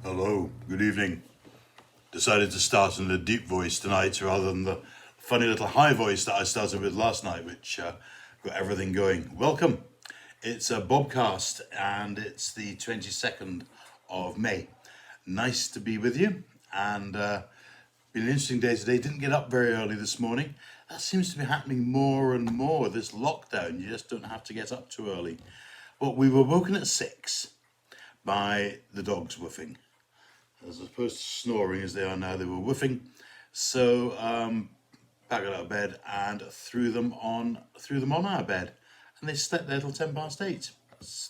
Hello, good evening. Decided to start in a deep voice tonight rather than the funny little high voice that I started with last night, which got everything going. Welcome. It's a Bobcast and it's the 22nd of May. Nice to be with you, and been an interesting day today. Didn't get up very early this morning. That seems to be happening more and more. This lockdown, you just don't have to get up too early. But we were woken at 6 by the dogs woofing. As opposed to snoring as they are now, they were woofing. So packed out of bed and threw them on our bed, and they slept there till 8:10.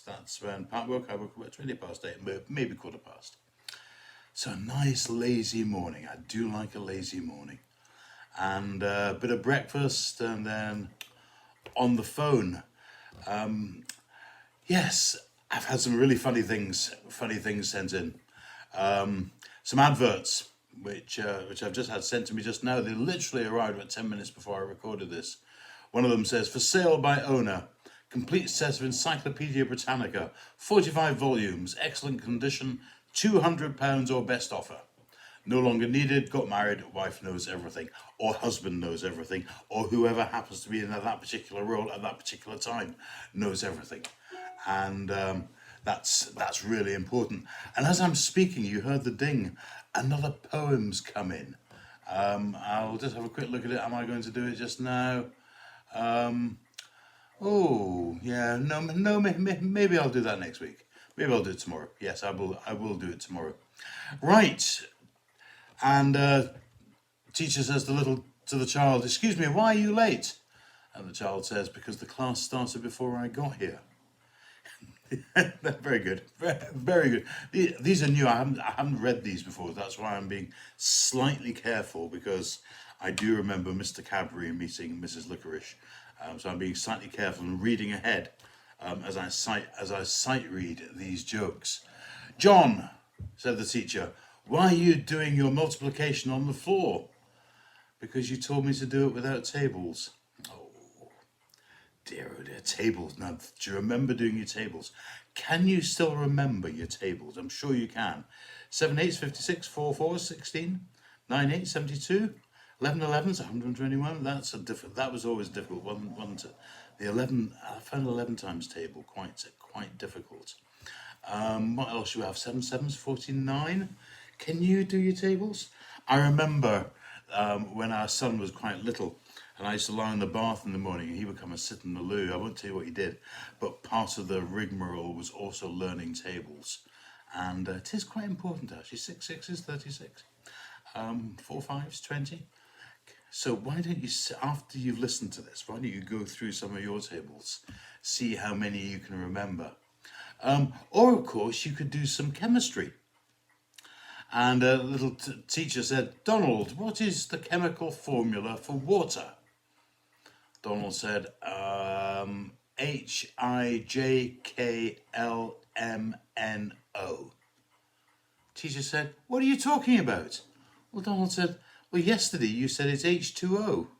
That's when Pat woke. I woke up at 8:20, maybe quarter past. So a nice lazy morning. I do like a lazy morning, and a bit of breakfast, and then on the phone. Yes, I've had some really funny things sent in. Some adverts which I've just had sent to me just now. They literally arrived about 10 minutes before I recorded this. One of them says, "For sale by owner, complete set of Encyclopedia Britannica, 45 volumes, excellent condition, £200 or best offer. No longer needed, got married, wife knows everything, or husband knows everything, or whoever happens to be in that particular role at that particular time knows everything." And that's really important. And as I'm speaking, you heard the ding. Another poem's come in. I'll just have a quick look at it. Am I going to do it just now? Oh, yeah. No. Maybe I'll do that next week. Maybe I'll do it tomorrow. Yes, I will do it tomorrow. Right. And teacher says to the child, "Excuse me, why are you late?" And the child says, "Because the class started before I got here." Very good, very good. These are new. I haven't read these before. That's why I'm being slightly careful, because I do remember Mr. Cadbury meeting Mrs. Licorice. So I'm being slightly careful and reading ahead as I sight read these jokes. "John," said the teacher, "why are you doing your multiplication on the floor?" "Because you told me to do it without tables." Dear, oh dear, tables. Now, do you remember doing your tables? Can you still remember your tables? I'm sure you can. 7 8's 56, 4 4's 16, 9 8's 72, 11 11's 121. That was always difficult. The 11. I found 11 times table quite difficult. What else do we have? 7 7's 49. Can you do your tables? I remember when our son was quite little, and I used to lie in the bath in the morning, and he would come and sit in the loo. I won't tell you what he did, but part of the rigmarole was also learning tables. And it is quite important, actually. 6 6 is 36. 4 5's 20. So why don't you, after you've listened to this, why don't you go through some of your tables, see how many you can remember. Or, of course, you could do some chemistry. And a little teacher said, "Donald, what is the chemical formula for water?" Donald said, HIJKLMNO. Teacher said, "What are you talking about?" Well, Donald said, "Well, yesterday you said it's H2O.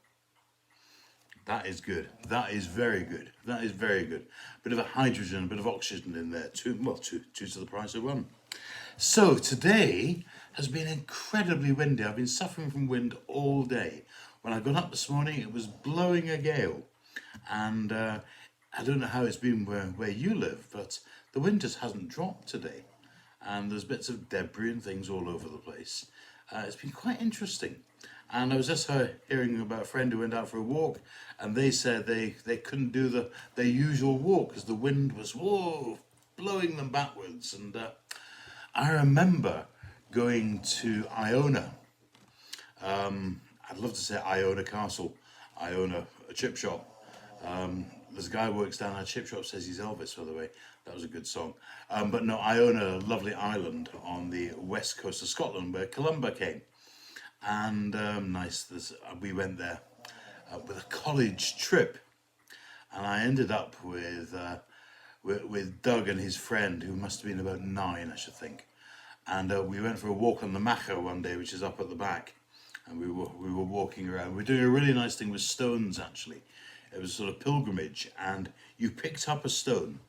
That is good. That is very good. That is very good. Bit of a hydrogen, a bit of oxygen in there. Two to the price of one. So today has been incredibly windy. I've been suffering from wind all day. When I got up this morning, it was blowing a gale. And I don't know how it's been where you live, but the wind just hasn't dropped today. And there's bits of debris and things all over the place. It's been quite interesting. And I was just hearing about a friend who went out for a walk, and they said they couldn't do their usual walk because the wind was blowing them backwards. And I remember going to Iona. I'd love to say Iona Castle. Iona, a chip shop. There's a guy who works down at a chip shop, says he's Elvis, by the way. That was a good song. But no, Iona, a lovely island on the west coast of Scotland where Columba came. And nice, we went there with a college trip. And I ended up with Doug and his friend, who must have been about 9, I should think. And we went for a walk on the Macha one day, which is up at the back. And we were walking around. We were doing a really nice thing with stones, actually. It was a sort of pilgrimage, and you picked up a stone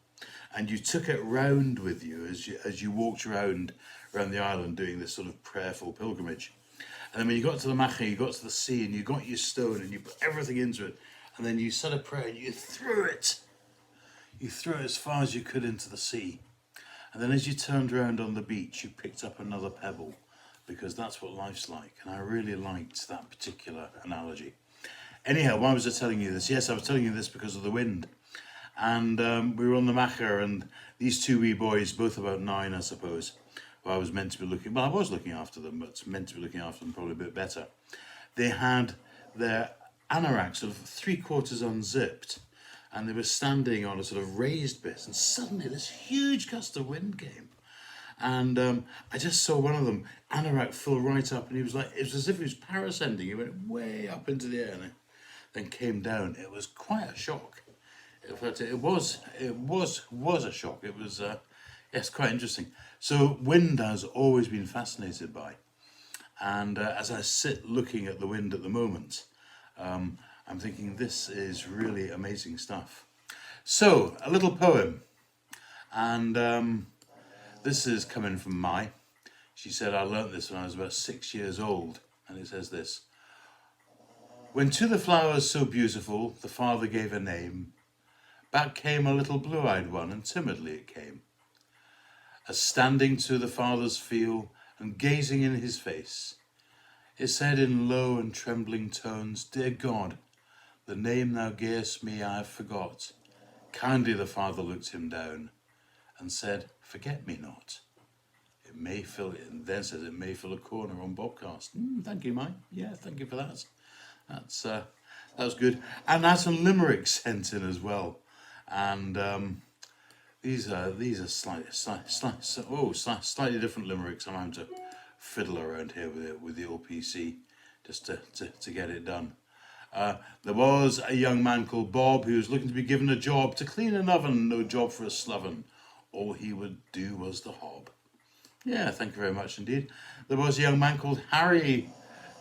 and you took it round with you as you walked around around the island doing this sort of prayerful pilgrimage. And then when you got to the Macha, you got to the sea, and you got your stone, and you put everything into it, and then you said a prayer, and you threw it. You threw it as far as you could into the sea. And then as you turned around on the beach, you picked up another pebble, because that's what life's like. And I really liked that particular analogy. Anyhow, why was I telling you this? Yes, I was telling you this because of the wind. And we were on the Macha, and these two wee boys, both about 9, I suppose, who I was meant to be looking, well, I was looking after them, but meant to be looking after them probably a bit better. They had their anoraks sort of 3/4 unzipped, and they were standing on a sort of raised bit, and suddenly this huge gust of wind came. And I just saw one of them, anorak full right up, and he was like, it was as if he was parascending. He went way up into the air and then came down. It was quite a shock. In fact, it was a shock. It was, yes, quite interesting. So wind has always been fascinated by. And as I sit looking at the wind at the moment, I'm thinking this is really amazing stuff. So, a little poem. And this is coming from Mai. She said, I learnt this when I was about 6 years old. And it says this. When to the flowers so beautiful the father gave a name, back came a little blue-eyed one, and timidly it came. As standing to the father's feel and gazing in his face, it said in low and trembling tones, Dear God, the name thou gavest me I have forgot. Kindly the father looked him down and said, Forget me not. It may fill it, and then says it may fill a corner on Bobcast. Thank you, Mike. Yeah, thank you for that. That was good. And that's some limericks sent in as well. And these are slightly different limericks. I'm having to fiddle around here with the old PC just to get it done. There was a young man called Bob who was looking to be given a job to clean an oven, no job for a sloven. All he would do was the hob. Yeah, thank you very much indeed. There was a young man called Harry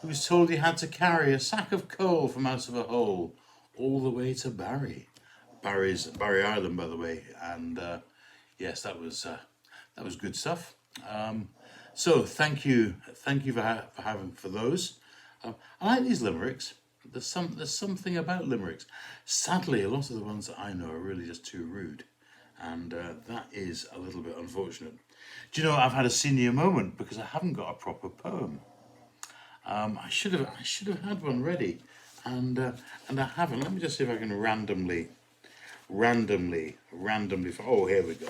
who was told he had to carry a sack of coal from out of a hole all the way to Barry. Barry Island, by the way. And yes, that was good stuff. So thank you for those. I like these limericks. There's something about limericks. Sadly, a lot of the ones that I know are really just too rude, and that is a little bit unfortunate. Do you know I've had a senior moment because I haven't got a proper poem. I should have had one ready, and I haven't. Let me just see if I can randomly. Oh, here we go.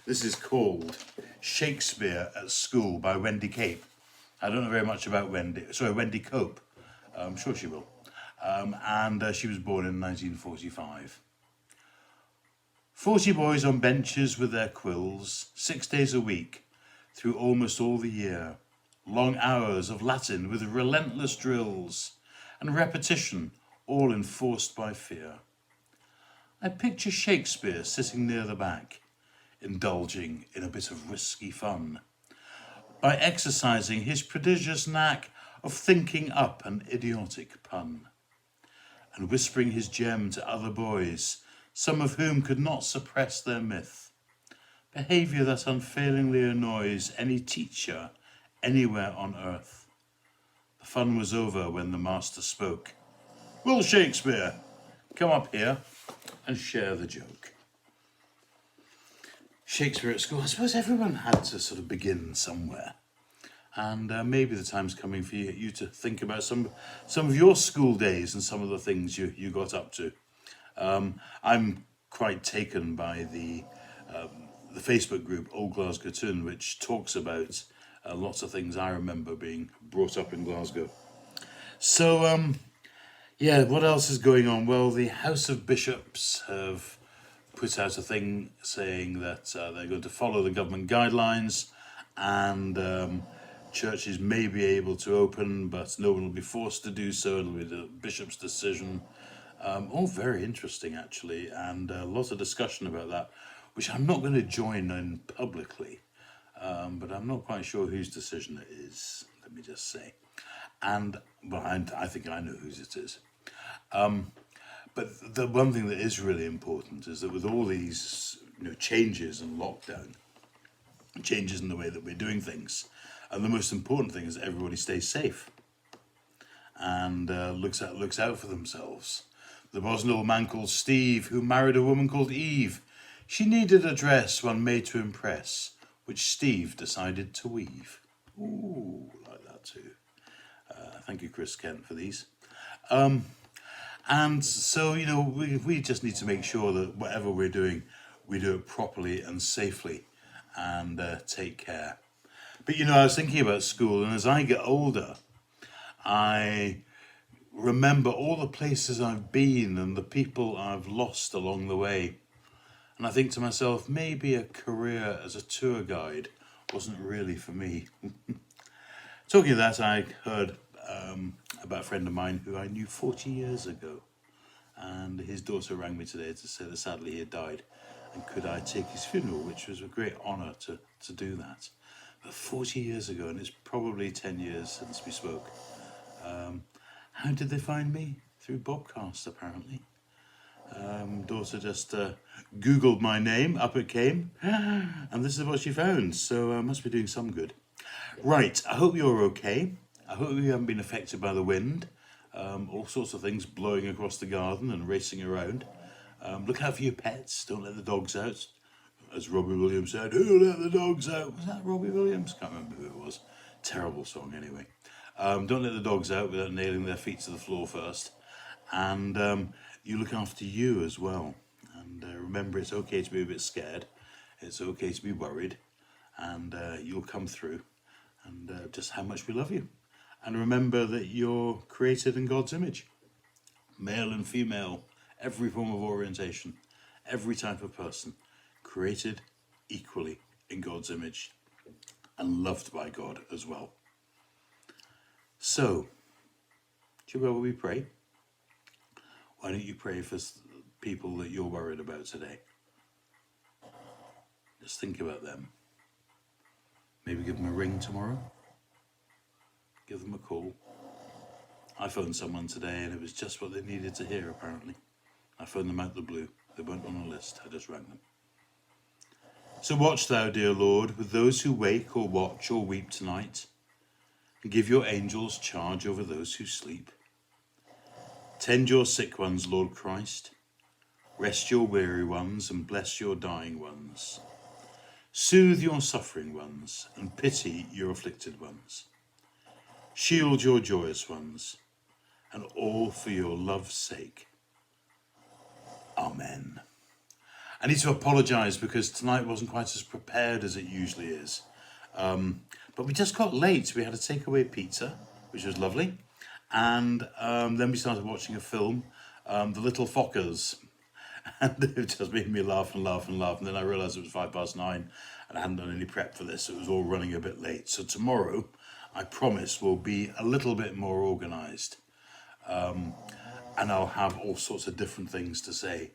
This is called Shakespeare at School by Wendy Cape. I don't know very much about Wendy Cope. I'm sure she will. And she was born in 1945. 40 boys on benches with their quills, 6 days a week, through almost all the year. Long hours of Latin with relentless drills and repetition, all enforced by fear. I picture Shakespeare sitting near the back, indulging in a bit of risky fun, by exercising his prodigious knack of thinking up an idiotic pun, and whispering his gem to other boys, some of whom could not suppress their myth, behaviour that unfailingly annoys any teacher anywhere on earth. The fun was over when the master spoke. Will Shakespeare, come up here and share the joke. Shakespeare at school, I suppose everyone had to sort of begin somewhere. And maybe the time's coming for you to think about some of your school days and some of the things you got up to. I'm quite taken by the Facebook group Old Glasgow Toon, which talks about lots of things I remember being brought up in Glasgow. So, yeah, what else is going on? Well, the House of Bishops have put out a thing saying that they're going to follow the government guidelines, and churches may be able to open, but no one will be forced to do so. It'll be the bishop's decision. All very interesting, actually, and a lot of discussion about that, which I'm not going to join in publicly, but I'm not quite sure whose decision it is, let me just say. But I think I know whose it is. But the one thing that is really important is that with all these changes and lockdown, changes in the way that we're doing things. And the most important thing is that everybody stays safe and looks out for themselves. There was an old man called Steve who married a woman called Eve. She needed a dress, one made to impress, which Steve decided to weave. Ooh, like that too. Thank you, Chris Kent, for these. And so, we just need to make sure that whatever we're doing, we do it properly and safely and take care. But, I was thinking about school, and as I get older, I remember all the places I've been and the people I've lost along the way. And I think to myself, maybe a career as a tour guide wasn't really for me. Talking of that, I heard about a friend of mine who I knew 40 years ago. And his daughter rang me today to say that sadly he had died. And could I take his funeral, which was a great honour to do that. But 40 years ago, and it's probably 10 years since we spoke. How did they find me? Through BOBCAST, apparently. Daughter just Googled my name, up it came, and this is what she found, so I must be doing some good. Right, I hope you're okay. I hope you haven't been affected by the wind. All sorts of things blowing across the garden and racing around. Look out for your pets, don't let the dogs out. As Robbie Williams said, who let the dogs out? Was that Robbie Williams? Can't remember who it was. Terrible song anyway. Don't let the dogs out without nailing their feet to the floor first. And you look after you as well. And remember, it's okay to be a bit scared. It's okay to be worried. And you'll come through. And just how much we love you. And remember that you're created in God's image. Male and female, every form of orientation, every type of person. Created equally in God's image. And loved by God as well. So, do you remember we pray? Why don't you pray for people that you're worried about today? Just think about them. Maybe give them a ring tomorrow. Give them a call. I phoned someone today and it was just what they needed to hear, apparently. I phoned them out the blue. They weren't on a list. I just rang them. So watch thou, dear Lord, with those who wake or watch or weep tonight, and give your angels charge over those who sleep. Tend your sick ones, Lord Christ. Rest your weary ones and bless your dying ones. Soothe your suffering ones and pity your afflicted ones. Shield your joyous ones, and all for your love's sake. Amen. I need to apologise because tonight wasn't quite as prepared as it usually is. But we just got late. We had a takeaway pizza, which was lovely. And then we started watching a film, The Little Fockers. And it just made me laugh and laugh and laugh. And then I realised it was 9:05 and I hadn't done any prep for this. So it was all running a bit late. So tomorrow, I promise, will be a little bit more organised. And I'll have all sorts of different things to say.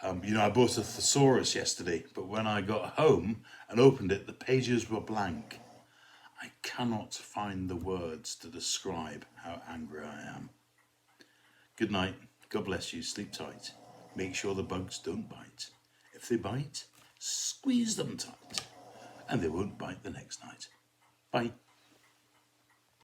I bought a thesaurus yesterday, but when I got home and opened it, the pages were blank. I cannot find the words to describe how angry I am. Good night. God bless you. Sleep tight. Make sure the bugs don't bite. If they bite, squeeze them tight, and they won't bite the next night. Bye.